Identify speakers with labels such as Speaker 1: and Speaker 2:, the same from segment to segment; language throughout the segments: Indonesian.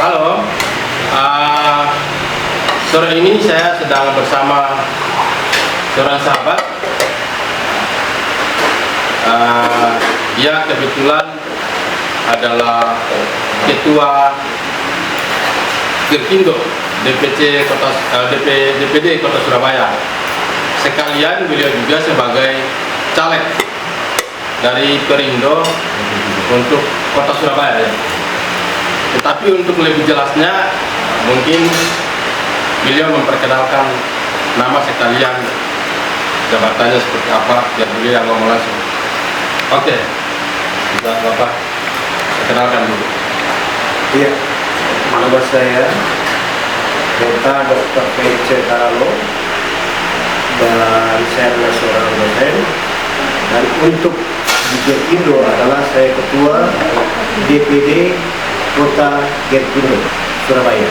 Speaker 1: Halo, sore ini saya sedang bersama seorang sahabat. Dia kebetulan adalah ketua Gerkindo DPD Kota Surabaya. Sekalian beliau juga sebagai caleg dari Perindo untuk Kota Surabaya. Tetapi untuk lebih jelasnya, mungkin beliau memperkenalkan nama sekalian, jabatannya seperti apa, biar beliau yang ngomong langsung. Oke, bisa Bapak perkenalkan dulu.
Speaker 2: Iya, nama saya Dr. P.C. Taralo, dan saya adalah seorang dosen. Dan untuk di Gerkindo adalah saya ketua DPD Kota Gerkindo, Surabaya.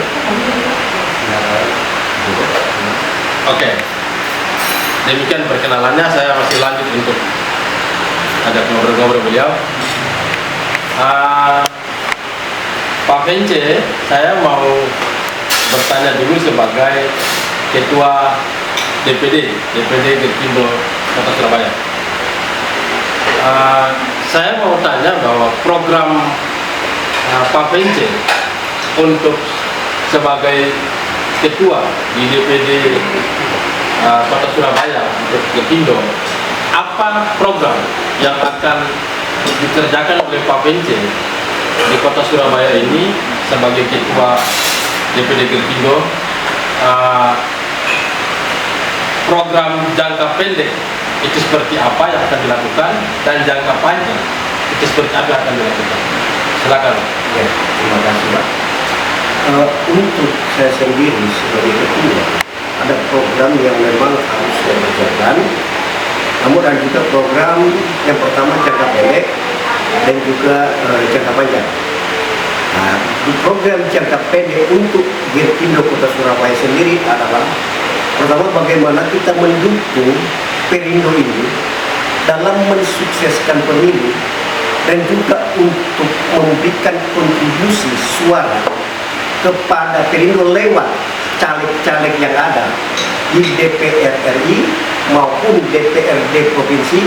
Speaker 1: Oke, demikian perkenalannya. Saya masih lanjut untuk ada ngobrol-ngobrol beliau. Pak Pence, saya mau bertanya dulu sebagai ketua DPD Gerkindo Kota Surabaya. Saya mau tanya bahwa program Pak Pence untuk sebagai ketua di DPD Kota Surabaya untuk Gerkindo, apa program yang akan dikerjakan oleh Pak Pence di Kota Surabaya ini sebagai ketua DPD Gerkindo? Program jangka pendek itu seperti apa yang akan dilakukan, dan jangka panjang itu seperti apa yang akan dilakukan? Silakan.
Speaker 2: Ya, terima kasih Pak. Untuk saya sendiri sebagai ketua, ada program yang memang harus saya kerjakan. Namun ada juga program yang pertama jangka pendek dan juga jangka panjang. Nah, di program jangka pendek untuk Gerkindo Kota Surabaya sendiri adalah pertama, bagaimana kita mendukung Perindo ini dalam mensukseskan pemilu dan juga untuk memberikan kontribusi suara kepada Perindo lewat caleg-caleg yang ada di DPR RI maupun DPRD Provinsi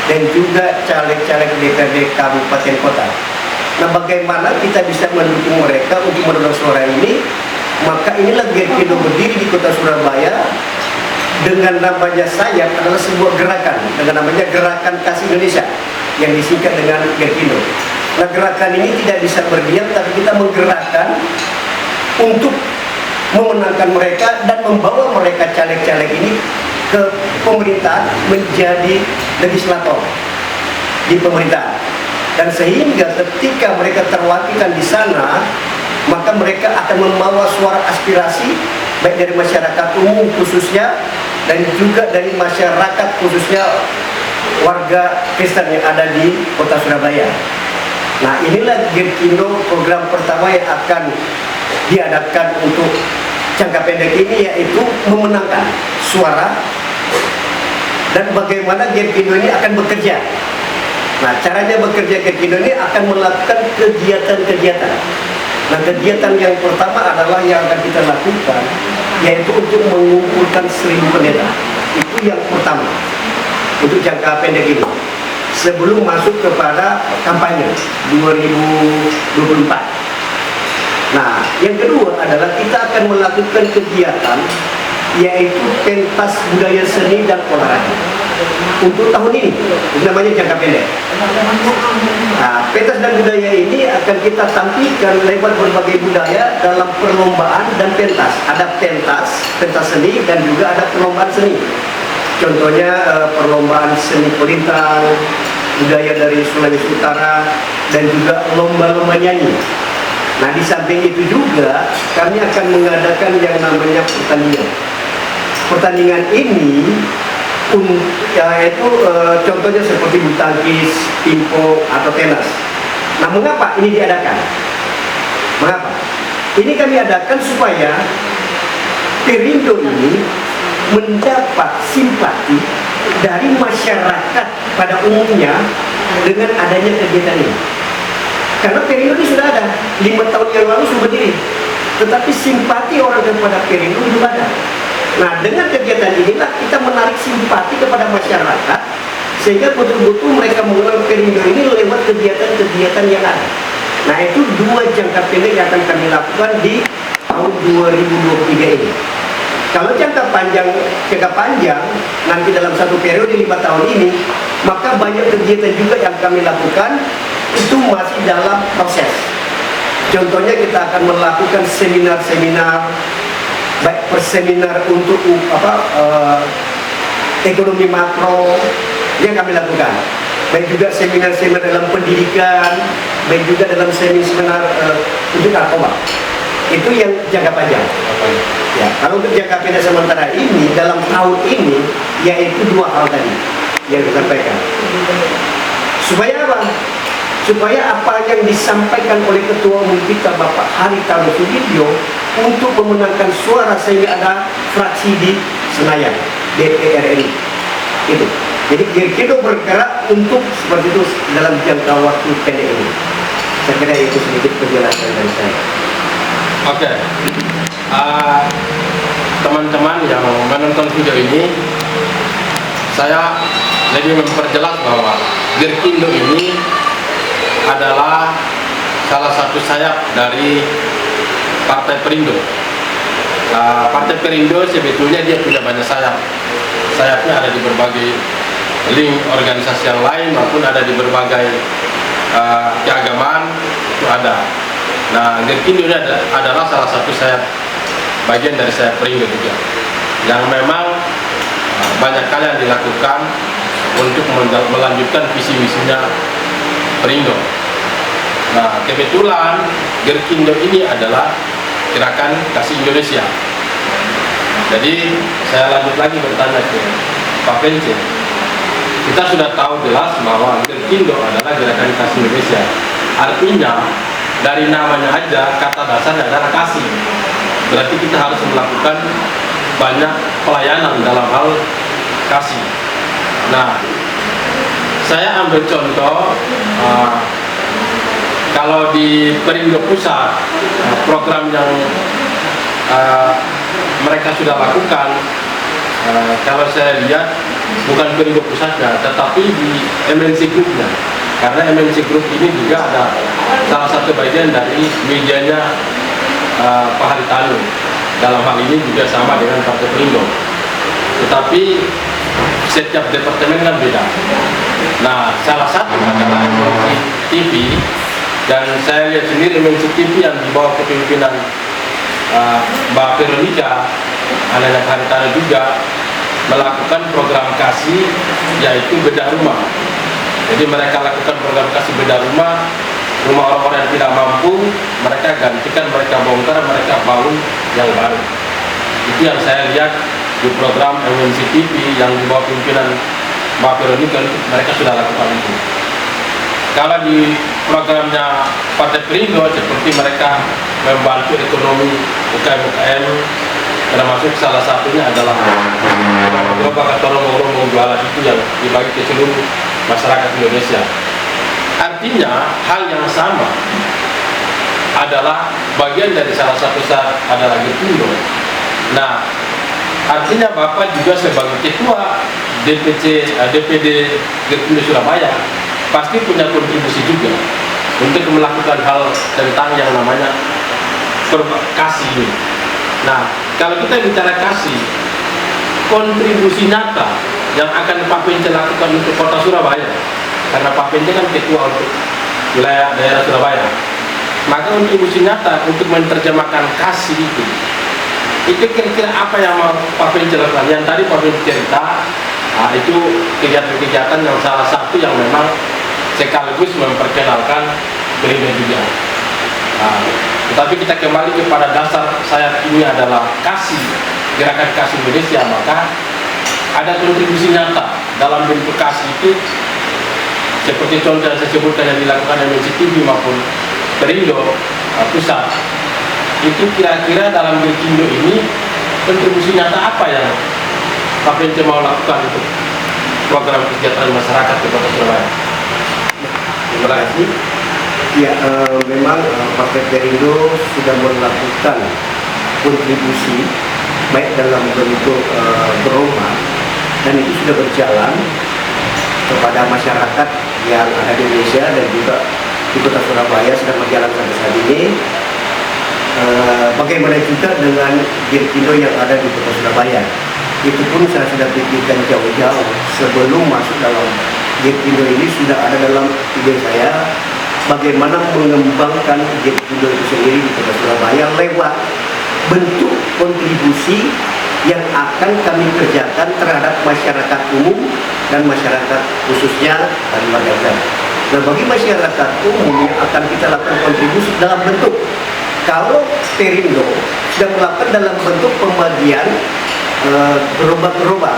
Speaker 2: dan juga caleg-caleg DPRD Kabupaten Kota. Nah, bagaimana kita bisa mendukung mereka untuk mendorong suara ini? Maka inilah Gerkindo berdiri di Kota Surabaya dengan namanya saya adalah sebuah gerakan dengan namanya Gerakan Kasih Indonesia yang disingkat dengan Gerkindo. Nah, gerakan ini tidak bisa berdiam, tapi kita menggerakkan untuk memenangkan mereka dan membawa mereka caleg-caleg ini ke pemerintahan menjadi legislator di pemerintahan. Dan sehingga ketika mereka terwakilkan di sana, maka mereka akan membawa suara aspirasi baik dari masyarakat umum khususnya dan juga dari masyarakat khususnya warga Kristen yang ada di Kota Surabaya. Nah, inilah Gerkindo program pertama yang akan diadakan untuk jangka pendek ini, yaitu memenangkan suara dan bagaimana Gerkindo ini akan bekerja. Nah, caranya bekerja Gerkindo ini akan melakukan kegiatan-kegiatan. Nah, kegiatan yang pertama adalah yang akan kita lakukan yaitu untuk mengumpulkan 1000 pendeta. Itu yang pertama untuk jangka pendek ini sebelum masuk kepada kampanye 2024. Nah, yang kedua adalah kita akan melakukan kegiatan yaitu pentas budaya seni dan olahraga untuk tahun ini, itu namanya jangka pendek. Nah, pentas dan budaya ini akan kita tampilkan lewat berbagai budaya dalam perlombaan dan pentas. Ada pentas seni dan juga ada perlombaan seni. Contohnya perlombaan seni kolintang, budaya dari Sulawesi Utara, dan juga lomba-lomba nyanyi. Nah, di samping itu juga kami akan mengadakan yang namanya pertandingan. Pertandingan ini yaitu contohnya seperti bulu tangkis, pingpong atau tenis. Nah, mengapa ini diadakan? Mengapa? Ini kami adakan supaya Perindo ini mendapat simpati dari masyarakat pada umumnya dengan adanya kegiatan ini. Karena Perindo ini sudah ada 5 tahun yang lalu sudah berdiri, tetapi simpati orang kepada Perindo belum ada. Nah, dengan kegiatan inilah kita menarik simpati kepada masyarakat sehingga betul-betul mereka mengenal Perindo ini lewat kegiatan-kegiatan yang ada. Nah, itu 2 jangka pendek yang akan kami lakukan di tahun 2023 ini. Kalau jangka panjang nanti dalam satu periode 5 tahun ini, maka banyak kegiatan juga yang kami lakukan itu masih dalam proses. Contohnya kita akan melakukan seminar-seminar, baik perseminar untuk ekonomi makro yang kami lakukan, baik juga seminar-seminar dalam pendidikan, baik juga dalam seminar untuk narkoba. Itu yang jangka panjang. Ya, kalau untuk jangka pendek sementara ini dalam tahun ini yaitu 2 hal tadi yang disampaikan. Supaya apa? Supaya apa yang disampaikan oleh Ketua Umum kita Bapak Haritanu Sudibyo untuk memenangkan suara sehingga ada fraksi di Senayan DPR RI itu. Jadi Gerkindo bergerak untuk seperti itu dalam jangka waktu pendek ini. Saya kira itu sedikit penjelasan dari saya.
Speaker 1: Oke. Teman-teman yang menonton video ini, saya lebih memperjelas bahwa Gerkindo ini adalah salah satu sayap dari Partai Perindo. Partai Perindo sebetulnya dia punya banyak sayap. Sayapnya ada di berbagai link organisasi yang lain maupun ada di berbagai keagamaan itu ada. Nah, Gerkindo ini adalah salah satu sayap, bagian dari sayap Perindo juga, yang memang banyak kali yang dilakukan untuk melanjutkan visi misinya Perindo. Nah, kebetulan Gerkindo ini adalah gerakan Kasih Indonesia. Jadi saya lanjut lagi bertanya ke Pak Pence. Kita sudah tahu jelas bahwa Gerkindo adalah gerakan Kasih Indonesia. Artinya dari namanya aja kata dasarnya adalah kasih. Berarti kita harus melakukan banyak pelayanan dalam hal kasih. Nah, saya ambil contoh kalau di Perindo Pusat program yang mereka sudah lakukan, kalau saya lihat bukan Perindo Pusatnya tetapi di MNC Group-nya, karena MNC Group ini juga ada salah satu bagian dari medianya Pak Haritanu. Dalam hal ini juga sama dengan Partai Perindo, tetapi setiap departemen kan beda. Nah, salah satu adalah MNC TV, dan saya lihat sendiri MNC TV yang di bawah kepemimpinan Mbak Veronica, anaknya Pak Haritanu juga melakukan program kasih, yaitu bedah rumah. Jadi mereka lakukan program kasih bedah rumah orang-orang yang tidak mampu, mereka gantikan, mereka bongkar, mereka bangun yang baru. Itu yang saya lihat di program MNC TV yang di bawah pimpinan Mbak Veronica, mereka sudah lakukan itu. Kalau di programnya Partai Perindo, seperti mereka membantu ekonomi UKM-UKM, termasuk salah satunya adalah gerobak atau rombong-rombong jualan itu yang dibagi ke seluruh masyarakat Indonesia. Artinya hal yang sama adalah bagian dari salah satu adalah Gerkindo. Nah, artinya Bapak juga sebagai ketua DPD Gerkindo Surabaya pasti punya kontribusi juga untuk melakukan hal tentang yang namanya kasih. Nah, kalau kita bicara kasih, kontribusi nyata yang akan Pak Pence lakukan untuk Kota Surabaya, karena Pak Pence kan ketua untuk wilayah daerah Surabaya, maka kontribusi nyata untuk menerjemahkan kasih itu kira-kira apa yang mau Pak Pence lakukan? Yang tadi Pak Pence cerita, itu kegiatan-kegiatan yang salah satu yang memang sekaligus memperkenalkan Perindo juga. Tetapi kita kembali kepada dasar sayap ini adalah kasih, gerakan Kasih Indonesia, maka ada kontribusi nyata dalam bentuk kasih itu, seperti contoh yang saya sebutkan yang dilakukan MNC TV maupun Perindo Pusat. Itu kira-kira dalam Gerkindo ini kontribusi nyata apa yang Pak Pence mau lakukan untuk program kesejahteraan masyarakat di Kota Surabaya?
Speaker 2: Terima kasih. Ya, memang Partai Perindo sudah melakukan kontribusi baik dalam bentuk berubah, dan itu sudah berjalan kepada masyarakat yang ada di Indonesia dan juga di Kota Surabaya sedang berjalan sampai saat ini. Bagaimana juga dengan Gerkindo yang ada di Kota Surabaya, itu pun saya sudah pikirkan jauh-jauh sebelum masuk dalam Gerkindo ini. Sudah ada dalam ide saya bagaimana mengembangkan Gerkindo itu sendiri di Kota Surabaya lewat bentuk kontribusi yang akan kami kerjakan terhadap masyarakat umum dan masyarakat khususnya dan warga. Nah, bagi masyarakat umum yang akan kita lakukan kontribusi dalam bentuk, kalau Perindo sudah melakukan dalam bentuk pembagian gerobak-gerobak,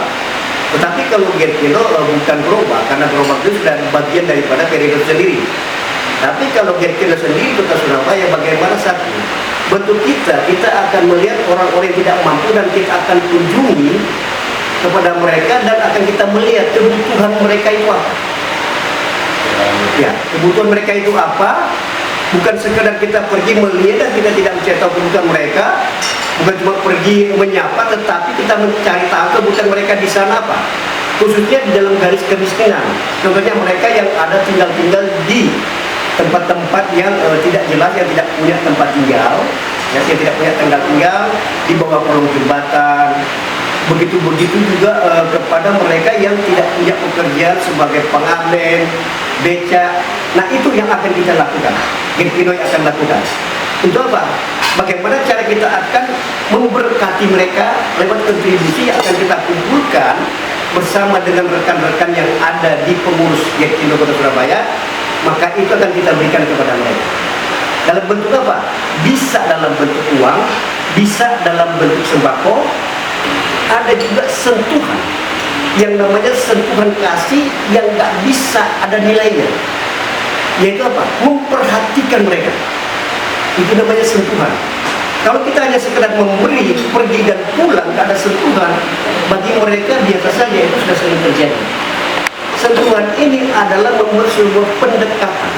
Speaker 2: tetapi kalau Gerkindo bukan gerobak, karena gerobak itu sudah bagian daripada Perindo sendiri. Tapi kalau Gerkindo sendiri Kota Surabaya, bagaimana satu bentuk kita akan melihat orang-orang yang tidak mampu dan kita akan kunjungi kepada mereka dan akan kita melihat kebutuhan mereka itu apa. Ya, kebutuhan mereka itu apa? Bukan sekedar kita pergi melihat dan kita tidak mencari tahu kebutuhan mereka, bukan cuma pergi menyapa, tetapi kita mencari tahu kebutuhan mereka di sana apa. Khususnya di dalam garis kemiskinan. Contohnya mereka yang ada tinggal di tempat-tempat yang tidak jelas, yang tidak punya tempat tinggal, yang tidak punya tempat tinggal di bawah kolong jembatan. Begitu juga kepada mereka yang tidak punya pekerjaan sebagai pengamen, beca. Nah, itu yang akan kita lakukan, Gerkindo yang akan lakukan. Untuk apa? Bagaimana cara kita akan memberkati mereka lewat kontribusi yang akan kita kumpulkan bersama dengan rekan-rekan yang ada di pengurus Gerkindo Kota Surabaya. Maka itu akan kita berikan kepada mereka. Dalam bentuk apa? Bisa dalam bentuk uang, bisa dalam bentuk sembako, ada juga sentuhan yang namanya sentuhan kasih yang nggak bisa ada nilainya. Yaitu apa? Memperhatikan mereka. Itu namanya sentuhan. Kalau kita hanya sekedar memberi, pergi dan pulang, nggak ada sentuhan, bagi mereka biasa saja, itu sudah sering terjadi. Sentuhan ini adalah membuat sebuah pendekatan.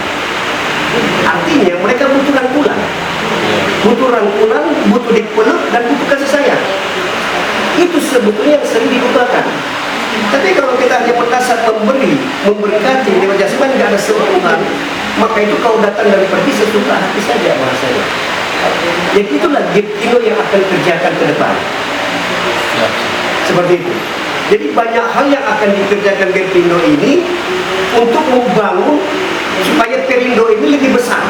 Speaker 2: Artinya mereka butuh rangkulan, butuh dipeluk dan butuh kasih sayang. Itu sebetulnya yang sering dilupakan. Tapi kalau kita hanya berdasar memberkati lewat jasmani, nggak ada sentuhan, maka itu kau datang dan pergi sesuka hati saja bahasanya. Jadi itulah Gerkindo yang akan kerjakan ke depan. Seperti itu. Jadi banyak hal yang akan dikerjakan Gerkindo ini untuk membangun supaya Perindo ini lebih besar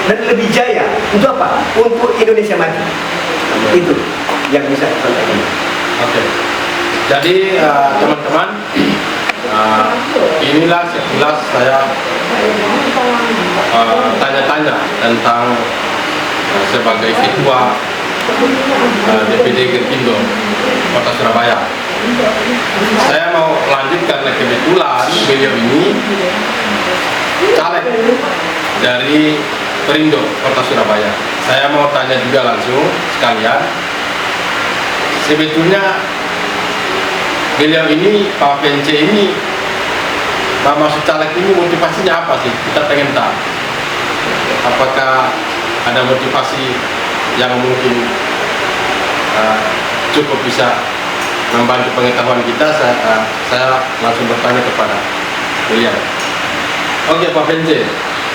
Speaker 2: dan lebih jaya. Untuk apa? Untuk Indonesia maju. Itu yang bisa kita sampaikan.
Speaker 1: Oke. Jadi teman-teman, inilah sekilas saya tanya-tanya tentang sebagai ketua DPD Gerkindo Kota Surabaya. Saya mau lanjut karena kebetulan beliau ini caleg dari Perindo Kota Surabaya. Saya mau tanya juga langsung sekalian, sebetulnya beliau ini, Pak PNC ini, Pak masuk caleg ini motivasinya apa sih? Kita pengen tahu. Apakah ada motivasi yang mungkin cukup bisa membantu pengetahuan kita? Saya langsung bertanya kepada beliau. Oke Pak PNC,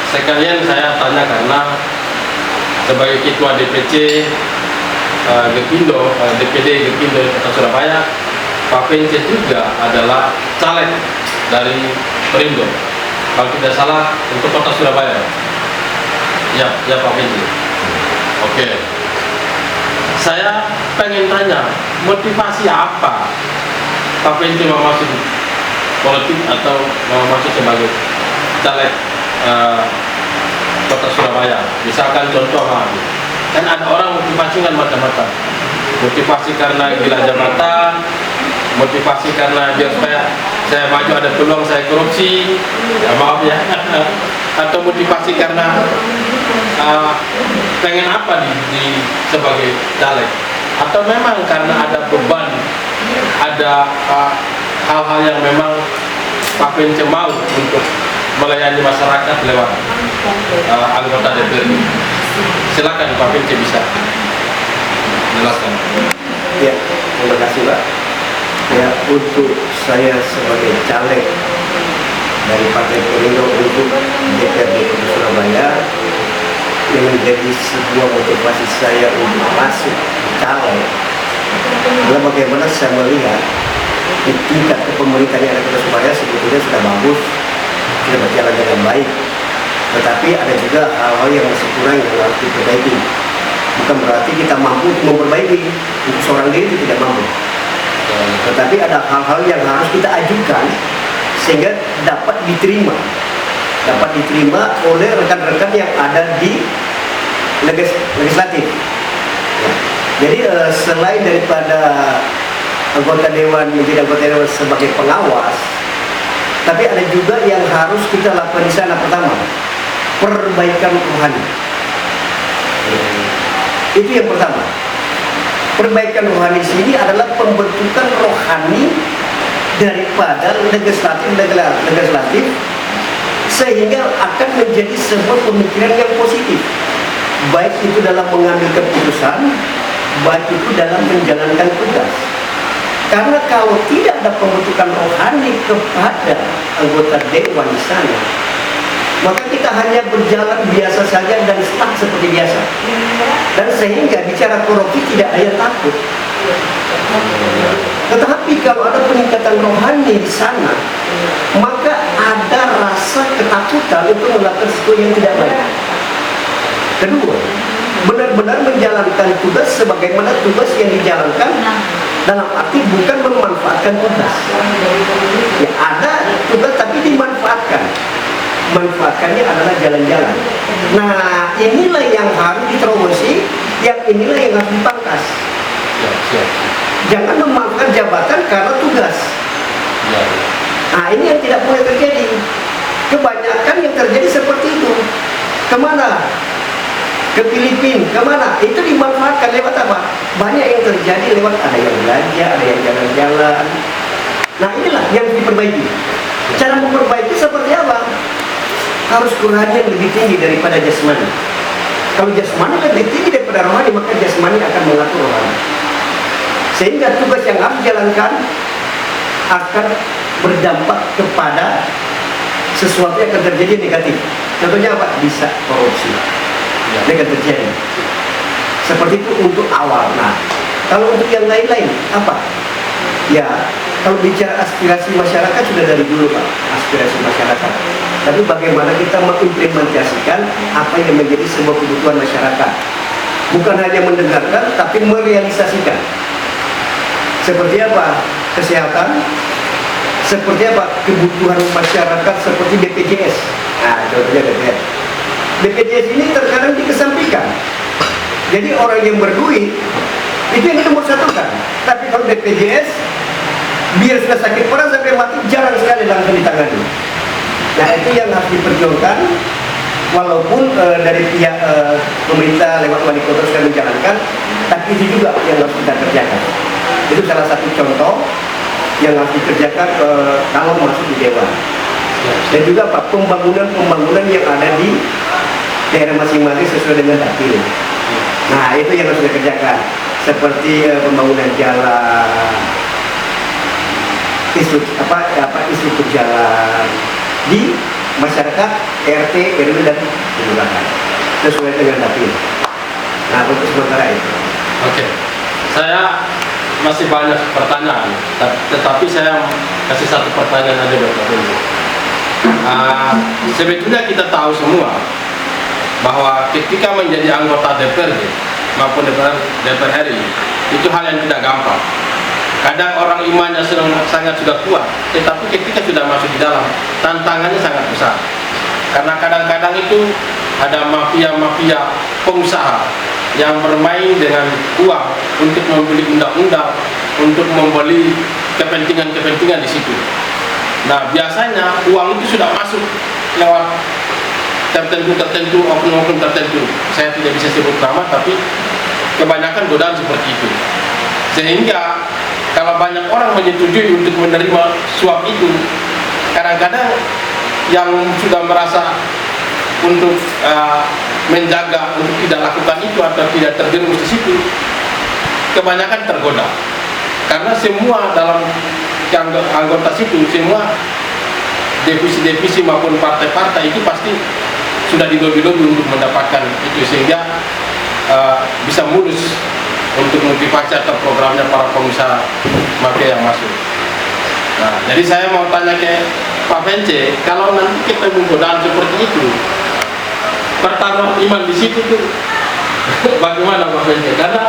Speaker 1: sekalian saya tanya karena sebagai ketua DPC Gerkindo, DPD Gerkindo Kota Surabaya, Pak PNC juga adalah caleg dari Perindo, kalau tidak salah untuk Kota Surabaya. Ya Pak PNC. Oke. Saya pengen tanya, motivasi apa Pak PNC mau masuk politik atau mau masuk sebagai caleg Kota Surabaya? Misalkan contoh, kan ada orang motivasi kan macam-macam. Motivasi karena gila jabatan, motivasi karena biar saya maju ada peluang saya korupsi, ya maaf ya. Atau motivasi karena pengen apa di sebagai caleg, atau memang karena ada beban, ada hal-hal yang memang Pak PNC mau untuk melayani masyarakat lewat anggota DPRD. Silakan Pak Pince bisa jelaskan.
Speaker 2: Ya, terima kasih Pak. Ya, untuk saya sebagai caleg dari Partai Perindo untuk DPRD Kota Surabaya, yang menjadi sebuah motivasi saya untuk masuk caleg adalah bagaimana saya melihat di tingkat kepemerintahan yang ada di Kota Surabaya sebetulnya sudah bagus, sudah berjalan dengan baik. Tetapi ada juga hal-hal yang masih kurang yang harus diperbaiki. Bukan berarti kita mampu memperbaiki, untuk seorang diri itu tidak mampu. Tetapi ada hal-hal yang harus kita ajukan sehingga dapat diterima oleh rekan-rekan yang ada di legislatif. Ya. Jadi selain daripada anggota dewan menjadi anggota dewan sebagai pengawas, tapi ada juga yang harus kita lakukan di sana. Pertama, perbaikan rohani. Itu yang pertama. Perbaikan rohani di sini adalah pembentukan rohani daripada legislatif sehingga akan menjadi sebuah pemikiran yang positif, baik itu dalam mengambil keputusan, baik itu dalam menjalankan tugas. Karena kalau tidak ada pembentukan rohani kepada anggota dewan di sana, maka kita hanya berjalan biasa saja dan stuck seperti biasa. Dan sehingga bicara korupsi tidak ada yang takut. Tetapi kalau ada peningkatan rohani di sana, maka ada rasa ketakutan untuk melakukan sesuatu yang tidak baik. Kedua, benar-benar menjalankan tugas sebagaimana tugas yang dijalankan, dalam arti bukan memanfaatkan tugas. Ya, ada tugas tapi dimanfaatkan. Manfaatkannya adalah jalan-jalan. Nah, inilah yang harus diterobosi, yang inilah yang harus dipangkas. Jangan memanfaatkan jabatan karena tugas. Nah, ini yang tidak boleh terjadi. Kebanyakan yang terjadi seperti itu. Kemana? Ke Filipina, kemana? Itu dimanfaatkan lewat apa? Banyak yang terjadi lewat ada yang belanja, ada yang jalan-jalan. Nah, inilah yang diperbaiki. Cara memperbaiki seperti apa? Harus rohani yang lebih tinggi daripada jasmani. Kalau jasmani lebih tinggi daripada rohani, maka jasmani akan mengatur rohani. Sehingga tugas yang harus dijalankan akan berdampak kepada sesuatu yang akan terjadi negatif. Contohnya apa? Bisa korupsi. Ini akan terjadi. Seperti itu untuk awal. Nah, kalau untuk yang lain-lain apa? Ya, kalau bicara aspirasi masyarakat sudah dari dulu Pak, aspirasi masyarakat. Tapi bagaimana kita mengimplementasikan apa yang menjadi sebuah kebutuhan masyarakat. Bukan hanya mendengarkan, tapi merealisasikan. Seperti apa? Kesehatan. Seperti apa? Kebutuhan masyarakat seperti BPJS. Nah, contohnya BPJS. BPJS ini terkadang dikesampingkan. Jadi orang yang berduit itu yang nomor satu kan. Tapi kalau BPJS, biar sudah sakit parah sampai mati jarang sekali langsung ditangani. Nah, itu yang harus diperjuangkan. Walaupun dari pihak pemerintah lewat wali kota sudah menjalankan, tapi itu juga yang harus kita kerjakan. Itu salah satu contoh yang harus dikerjakan kalau masuk di dewan. Dan juga Pak, pembangunan yang ada di daerah masing-masing sesuai dengan dapil. Nah, itu yang harus dikerjakan. Seperti pembangunan jalan, infrastruktur jalan di masyarakat, RT, RW dan kelurahan sesuai dengan dapil. Nah, untuk sementara itu.
Speaker 1: Oke, saya masih banyak pertanyaan, tetapi saya kasih satu pertanyaan aja buat Pak Pince. Sebetulnya kita tahu semua bahwa ketika menjadi anggota DPRD maupun DPR RI itu hal yang tidak gampang. Kadang orang imannya sangat sudah kuat, tetapi ketika sudah masuk di dalam, tantangannya sangat besar. Karena kadang-kadang itu ada mafia-mafia pengusaha yang bermain dengan uang untuk membeli undang-undang, untuk membeli kepentingan-kepentingan di situ. Nah, biasanya uang itu sudah masuk lewat tertentu, oknum-oknum tertentu. Saya tidak bisa sebut nama, tapi kebanyakan godaan seperti itu. Sehingga kalau banyak orang menyetujui untuk menerima suap itu, kadang-kadang yang sudah merasa untuk menjaga untuk tidak lakukan itu atau tidak terjerumus di situ, kebanyakan tergoda. Karena semua dalam anggota situ, semua divisi-divisi maupun partai-partai itu pasti sudah dilobi-lobi untuk mendapatkan itu, sehingga bisa mulus untuk motivasi atau programnya para pengusaha mafia yang masuk. Nah, jadi saya mau tanya ke Pak Vence, kalau nanti ketemu godaan seperti itu, pertaruhan iman di situ tuh bagaimana Pak Vence? Karena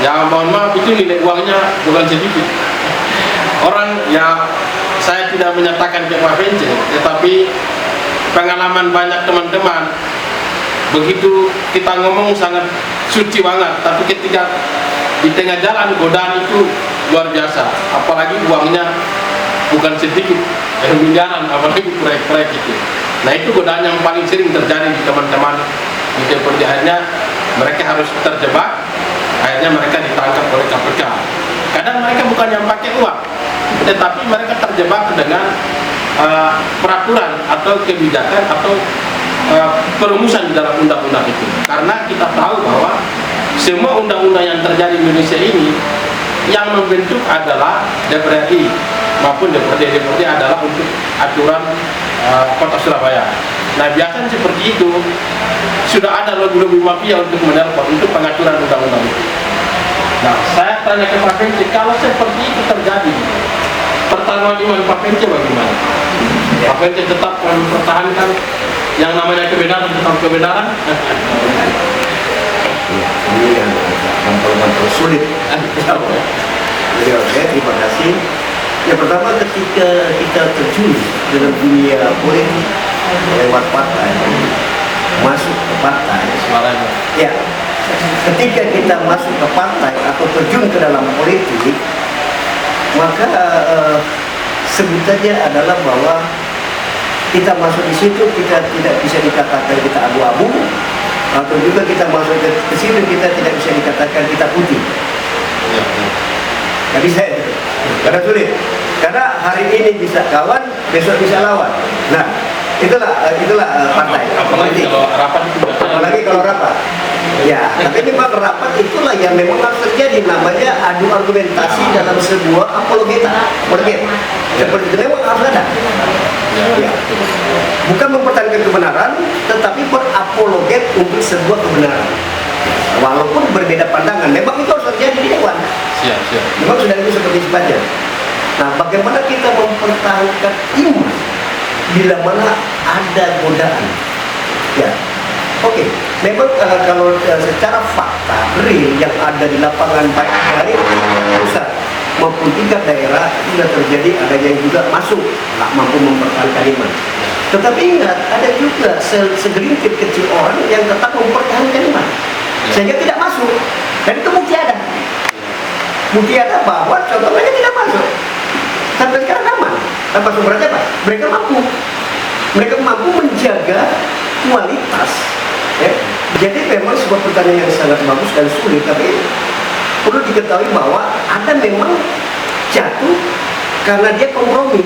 Speaker 1: ya mohon maaf, itu nilai uangnya bukan sedikit. Orang ya, saya tidak menyatakan ke Pak Vence, tetapi pengalaman banyak teman-teman, begitu kita ngomong sangat suci banget, tapi ketika di tengah jalan godaan itu luar biasa, apalagi uangnya bukan sedikit, miliaran, apalagi proyek-proyek itu. Nah, itu godaan yang paling sering terjadi di teman-teman di DPRD. Akhirnya mereka harus terjebak, akhirnya mereka ditangkap oleh KPK. Kadang mereka bukan yang pakai uang, tetapi mereka terjebak dengan peraturan atau kebijakan atau perumusan di dalam undang-undang itu. Karena kita tahu bahwa semua undang-undang yang terjadi di Indonesia ini yang membentuk adalah DPR RI maupun DPRD adalah untuk aturan Kota Surabaya. Nah, biasanya seperti itu sudah ada lobby-lobby mafia untuk menelpon untuk pengaturan undang-undang itu. Nah, saya tanya ke Pak Vence, kalau seperti itu terjadi, pertaruhan iman Pak Vence bagaimana? Pak Vence tetap mempertahankan yang namanya kebenaran, tetap kebenaran.
Speaker 2: Ini yang gampang-gampang sulit. Jadi oke, terima kasih. Yang pertama, ketika kita terjun dalam dunia politik lewat partai, masuk ke partai, ya, ketika kita masuk ke partai atau terjun ke dalam politik, maka sebutannya adalah bahwa kita masuk di situ, kita tidak bisa dikatakan kita abu-abu, atau juga kita masuk ke situ kita tidak bisa dikatakan kita putih. Nggak bisa itu, karena sulit. Karena hari ini bisa kawan, besok bisa lawan. Nah, itulah partai.
Speaker 1: Apalagi kalau rapat itu.
Speaker 2: Apalagi kalau rapat. Ya, tapi memang rapat itulah yang memang harus terjadi, namanya adu argumentasi dalam sebuah apologet. Seperti itu memang harus ada. Ya. Bukan mempertahankan kebenaran, tetapi berapologet untuk sebuah kebenaran. Walaupun berbeda pandangan, memang itu harus terjadi di dewan. Memang sudah itu seperti sifatnya. Nah, bagaimana kita mempertahankan iman bila mana ada godaan? Ya, oke. Memang kalau secara fakta real yang ada di lapangan, baik dari pusat maupun tingkat daerah, sudah terjadi ada yang juga masuk tak mampu mempertahankan iman. Tetapi ingat, ada juga segelintir kecil orang yang tetap mempertahankan iman sehingga tidak masuk, dan itu bukti ada. Bukti ada bahwa contohnya tidak masuk sampai sekarang aman. Tanpa sumber apa? Mereka mampu menjaga kualitas. Ya. Jadi memang sebuah pertanyaan yang sangat bagus dan sulit, tapi perlu diketahui bahwa ada memang jatuh karena dia kompromi.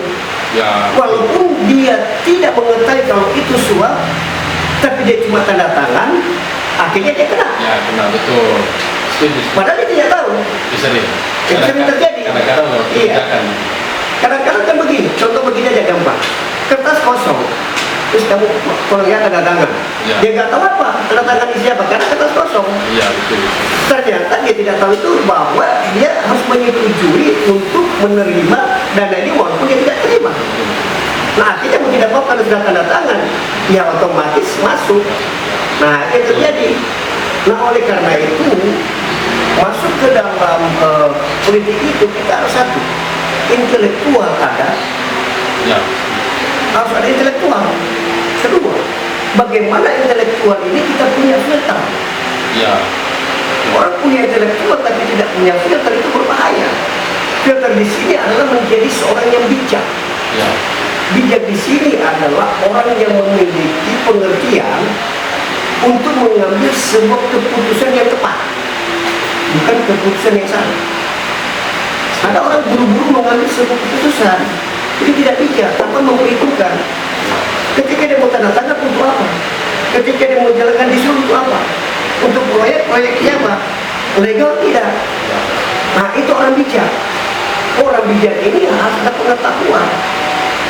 Speaker 2: Ya. Walaupun dia tidak mengetahui kalau itu suap, tapi dia cuma tanda tangan, akhirnya dia kena.
Speaker 1: Ya, kena, betul. Setuju.
Speaker 2: Padahal dia tidak tahu.
Speaker 1: Sering
Speaker 2: terjadi.
Speaker 1: Kadang-kadang
Speaker 2: iya. Kadang-kadang kan begini, contoh begini aja gampang. Kertas kosong, terus kamu kalau lihat tanda tangan,
Speaker 1: ya.
Speaker 2: Dia nggak tahu apa tanda tangan di siapa karena kertas kosong.
Speaker 1: Iya, betul.
Speaker 2: Ternyata dia tidak tahu itu bahwa dia harus menyetujui untuk menerima dana ini walaupun dia tidak terima. Nah, akhirnya mau tidak mau kalau sudah tanda tangan, ya otomatis masuk. Nah, itu terjadi. Nah, oleh karena itu masuk ke dalam politik itu kita harus satu, intelektual ada. Ya. Harus ada intelektual. Kedua, bagaimana intelektual ini kita punya filter.
Speaker 1: Ya.
Speaker 2: Orang punya intelektual tapi tidak punya filter itu berbahaya. Filter di sini adalah menjadi seorang yang bijak.
Speaker 1: Ya.
Speaker 2: Bijak di sini adalah orang yang memiliki pengertian untuk mengambil sebuah keputusan yang tepat, bukan keputusan yang salah. Ada orang buru-buru mengambil sebuah keputusan, jadi tidak bijak tanpa memperhitungkan. Ketika dia mau tanda tangan untuk apa? Ketika dia mau jalankan disuruh untuk apa? Untuk proyeknya apa? Legal tidak? Nah itu orang bijak. Orang bijak ini harus ada pengetahuan.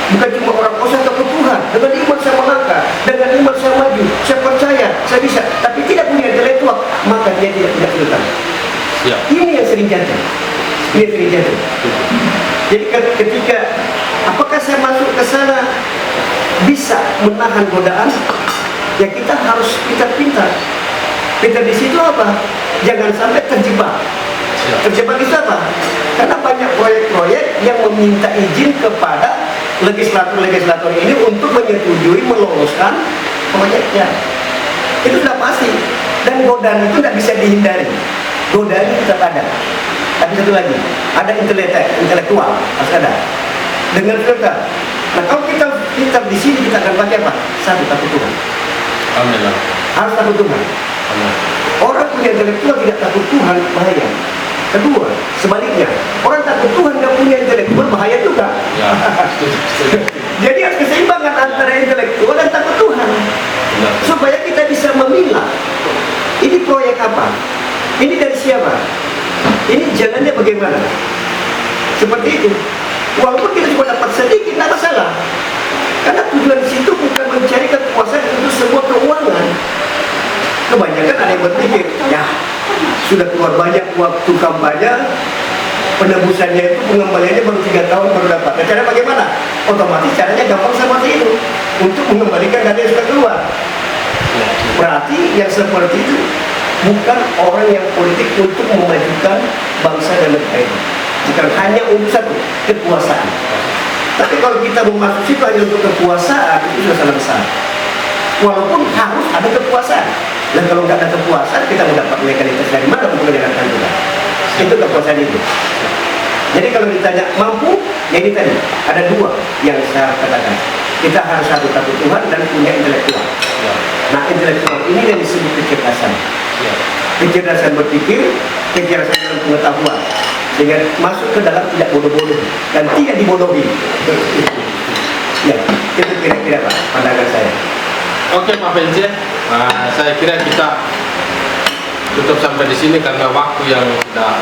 Speaker 2: Bukan cuma orang saya takut Tuhan. Dengan iman saya melangkah, dengan iman saya maju, saya percaya, saya bisa. Tapi tidak punya intelektual, maka dia tidak punya filter. Ini yang sering jatuh. Ini yang sering jatuh. Jadi ketika apakah saya masuk ke sana bisa menahan godaan? Ya kita harus pintar-pintar. Pintar di situ apa? Jangan sampai terjebak. Terjebak itu apa? Karena banyak proyek-proyek yang meminta izin kepada legislator ini untuk menyetujui meloloskan proyeknya. Itu sudah pasti. Dan godaan itu tidak bisa dihindari. Godaan itu tetap ada. Tapi satu lagi, ada intelektual harus ada. Dengan filter. Nah kalau kita di sini kita akan pakai apa? Satu, takut Tuhan.
Speaker 1: Amin.
Speaker 2: Harus takut Tuhan.
Speaker 1: Amin.
Speaker 2: Orang punya intelektual tidak takut Tuhan, bahaya. Kedua, sebaliknya, orang takut Tuhan nggak punya intelektual, bahaya juga.
Speaker 1: Ya.
Speaker 2: Jadi harus keseimbangan antara intelektual dan takut Tuhan.
Speaker 1: Ya.
Speaker 2: Supaya kita bisa memilah. Ini proyek apa? Ini dari siapa? Ini jalannya bagaimana? Seperti itu. Walaupun kita cuma dapat sedikit, tidak masalah. Karena tujuan situ bukan mencari kekuasaan untuk semua keuangan. Kebanyakan ada yang berpikir, ya sudah keluar banyak waktu kampanye, penebusannya itu pengembaliannya baru 3 tahun baru dapat. Nah, cara bagaimana? Otomatis caranya gampang seperti itu untuk mengembalikan dana yang sudah keluar. Berarti yang seperti itu bukan orang yang politik untuk memajukan bangsa dan negara ini. Bukan hanya untuk satu kekuasaan. Tapi kalau kita memasuki situ hanya untuk kekuasaan, itu sudah salah besar. Walaupun harus ada kekuasaan. Dan kalau nggak ada kekuasaan, kita mendapat legalitas dari mana untuk menjalankan juga. Itu kekuasaan itu. Jadi kalau ditanya mampu, ya ini tadi ada 2 yang saya katakan. Kita harus satu takut Tuhan dan punya intelektual. Nah intelektual ini yang disebut kecerdasan. Kecerdasan berpikir, kecerdasan dalam pengetahuan. Sehingga masuk ke dalam tidak bodoh-bodoh dan tidak dibodohi. Ya, itu kira-kira Pak pandangan saya.
Speaker 1: Oke Pak Pence, saya kira kita tutup sampai di sini karena waktu yang sudah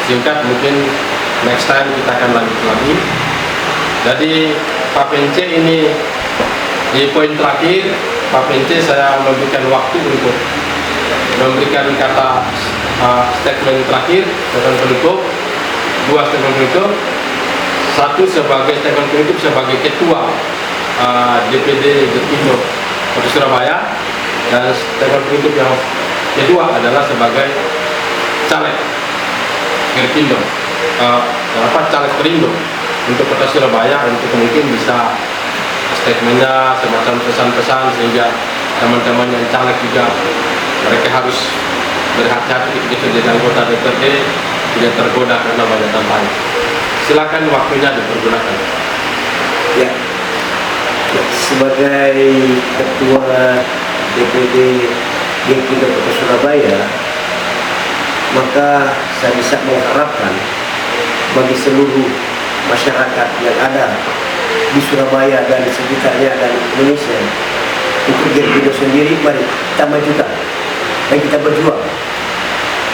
Speaker 1: singkat. Mungkin next time kita akan lanjut lagi. Jadi Pak Pence ini di poin terakhir, Pak Pence saya memberikan waktu untuk memberikan kata statement terakhir, statement penutup, 2 statement penutup, 1 sebagai statement penutup sebagai ketua DPD Gerkindo Kota Surabaya, dan statement penutup yang kedua adalah sebagai caleg Gerkindo, caleg Perindo untuk Kota Surabaya, untuk mungkin bisa statementnya semacam pesan-pesan sehingga teman-teman yang caleg juga mereka harus berhati-hati ketika di anggota DPRD, tidak tergoda karena banyak tantangan. Silakan, waktunya dipergunakan.
Speaker 2: Ya, sebagai ketua DPD Gerkindo Kota Surabaya, maka saya bisa mengharapkan bagi seluruh masyarakat yang ada di Surabaya dan di sekitarnya dan Indonesia, untuk Gerkindo sendiri, mari kita majukan dan kita berjuang.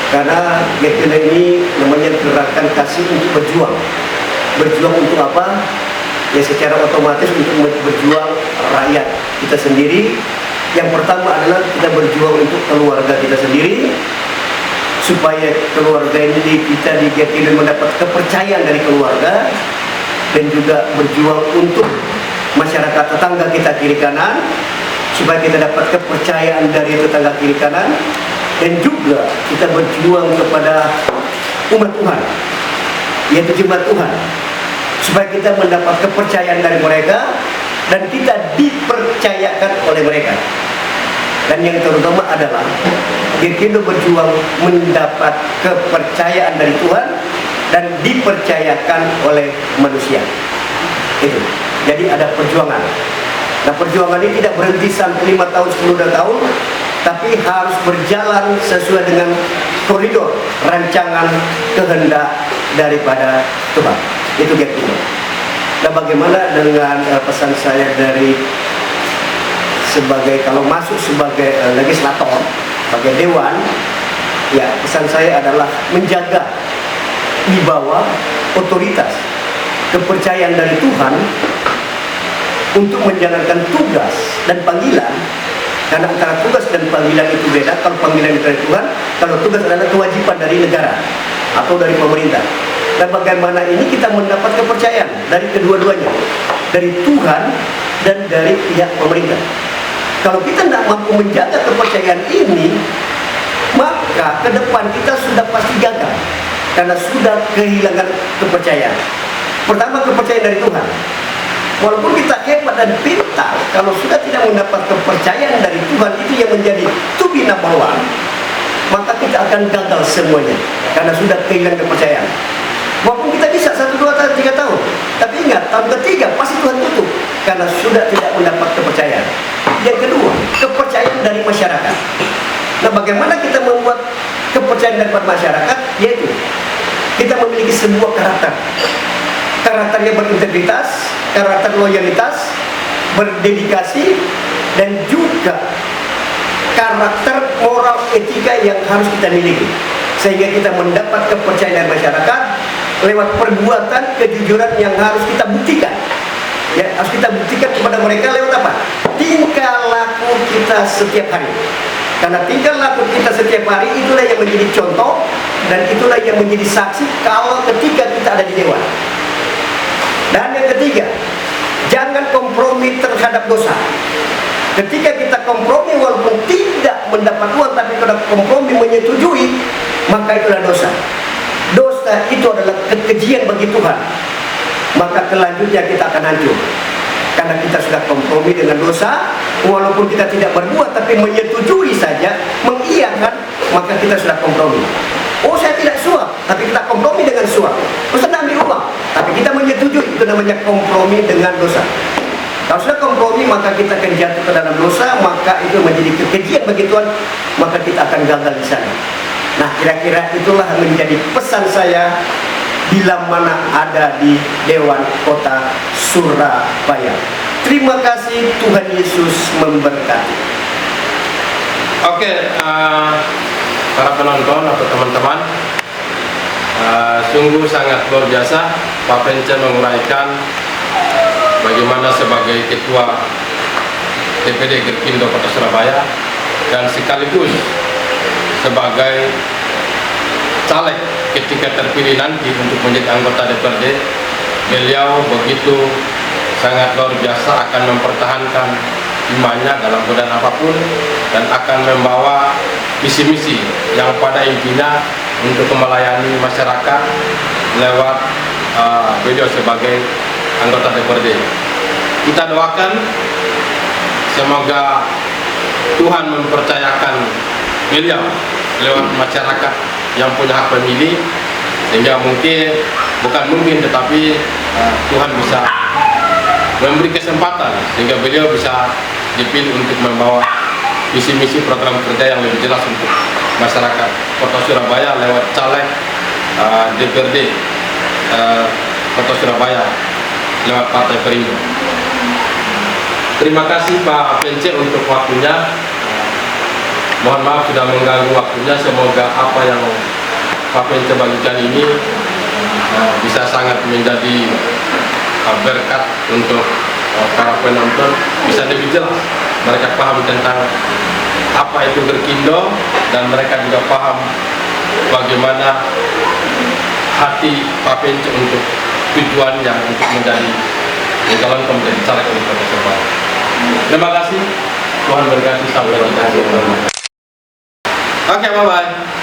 Speaker 2: Karena Gerkindo ini namanya gerakan kasih untuk berjuang. Berjuang untuk apa? Ya secara otomatis untuk berjuang rakyat kita sendiri. Yang pertama adalah kita berjuang untuk keluarga kita sendiri, supaya keluarga ini kita di Gerkindo mendapat kepercayaan dari keluarga, dan juga berjuang untuk masyarakat tetangga kita kiri kanan, supaya kita dapat kepercayaan dari tetangga kiri kanan, dan juga kita berjuang kepada umat Tuhan, yaitu jemaat Tuhan, supaya kita mendapat kepercayaan dari mereka dan kita dipercayakan oleh mereka. Dan yang terutama adalah Gerkindo berjuang mendapat kepercayaan dari Tuhan dan dipercayakan oleh manusia. Itu. Jadi ada perjuangan. Nah perjuangan ini tidak berhenti sampai 5 tahun, 10 tahun, tapi harus berjalan sesuai dengan koridor rancangan kehendak daripada Tuhan. Itu Gerkindo. Nah bagaimana dengan pesan saya dari sebagai kalau masuk sebagai legislator, sebagai dewan, ya pesan saya adalah menjaga di bawah otoritas kepercayaan dari Tuhan untuk menjalankan tugas dan panggilan. Karena antara tugas dan panggilan itu beda. Kalau panggilan itu dari Tuhan, kalau tugas adalah kewajiban dari negara atau dari pemerintah. Dan bagaimana ini kita mendapat kepercayaan dari kedua-duanya, dari Tuhan dan dari pihak pemerintah. Kalau kita tidak mampu menjaga kepercayaan ini, maka ke depan kita sudah pasti gagal karena sudah kehilangan kepercayaan. Pertama, kepercayaan dari Tuhan. Walaupun kita hebat dan pintar, kalau sudah tidak mendapat kepercayaan dari Tuhan, itu yang menjadi to be number one, maka kita akan gagal semuanya karena sudah kehilangan kepercayaan. Walaupun kita bisa 1, 2, 3 tahun, tapi ingat, tahun ketiga pasti Tuhan tutup karena sudah tidak mendapat kepercayaan. Yang kedua, kepercayaan dari masyarakat. Nah, bagaimana kita membuat kepercayaan dari masyarakat? Yaitu kita memiliki sebuah karakter yang berintegritas, karakter loyalitas, berdedikasi, dan juga karakter moral etika yang harus kita miliki, sehingga kita mendapat kepercayaan dari masyarakat lewat perbuatan kejujuran yang harus kita buktikan. Ya, harus kita buktikan kepada mereka lewat apa? Tingkah laku kita setiap hari. Karena tingkah laku kita setiap hari itulah yang menjadi contoh dan itulah yang menjadi saksi kalau ketika kita ada di dewan. Dan yang ketiga, jangan kompromi terhadap dosa. Ketika kita kompromi walaupun tidak mendapat uang, tapi kalau kompromi menyetujui, maka itulah dosa. Dosa itu adalah kekejian bagi Tuhan. Maka selanjutnya kita akan hancur. Karena kita sudah kompromi dengan dosa, walaupun kita tidak berbuat, tapi menyetujui saja, mengiyakan, maka kita sudah kompromi. Oh, saya tidak suap, tapi kita kompromi dengan suap. Ustaz ambil uang, tapi kita menyetujui, itu namanya kompromi dengan dosa. Kalau sudah kompromi, maka kita akan jatuh ke dalam dosa, maka itu menjadi kekejian bagi Tuhan, maka kita akan gagal di sana. Nah, kira-kira itulah menjadi pesan saya bila mana ada di Dewan Kota Surabaya. Terima kasih, Tuhan Yesus memberkati.
Speaker 1: Oke, para penonton atau teman-teman, sungguh sangat luar biasa Pak Pence menguraikan bagaimana sebagai Ketua DPD Gerkindo Kota Surabaya dan sekaligus sebagai caleg ketika terpilih nanti untuk menjadi anggota DPRD, beliau begitu sangat luar biasa akan mempertahankan imannya dalam keadaan apapun dan akan membawa misi-misi yang pada intinya untuk melayani masyarakat lewat beliau sebagai anggota DPRD. Kita doakan semoga Tuhan mempercayakan beliau lewat masyarakat yang punya hak pemilih, sehingga tetapi Tuhan bisa memberi kesempatan sehingga beliau bisa dipilih untuk membawa visi-misi program kerja yang lebih jelas untuk masyarakat Kota Surabaya lewat caleg DPRD Kota Surabaya lewat Partai Perindo. Terima kasih Pak Pence untuk waktunya. Mohon maaf sudah mengganggu waktunya. Semoga apa yang Pak Pence bagikan ini bisa sangat menjadi berkat untuk para penonton, bisa lebih jelas mereka paham tentang apa itu Gerkindo dan mereka juga paham bagaimana hati Pak Pence untuk tujuannya untuk mencalonkan menjadi caleg wali kota Surabaya. Terima kasih, Tuhan berkati sampai jumpa. Oke, bye bye.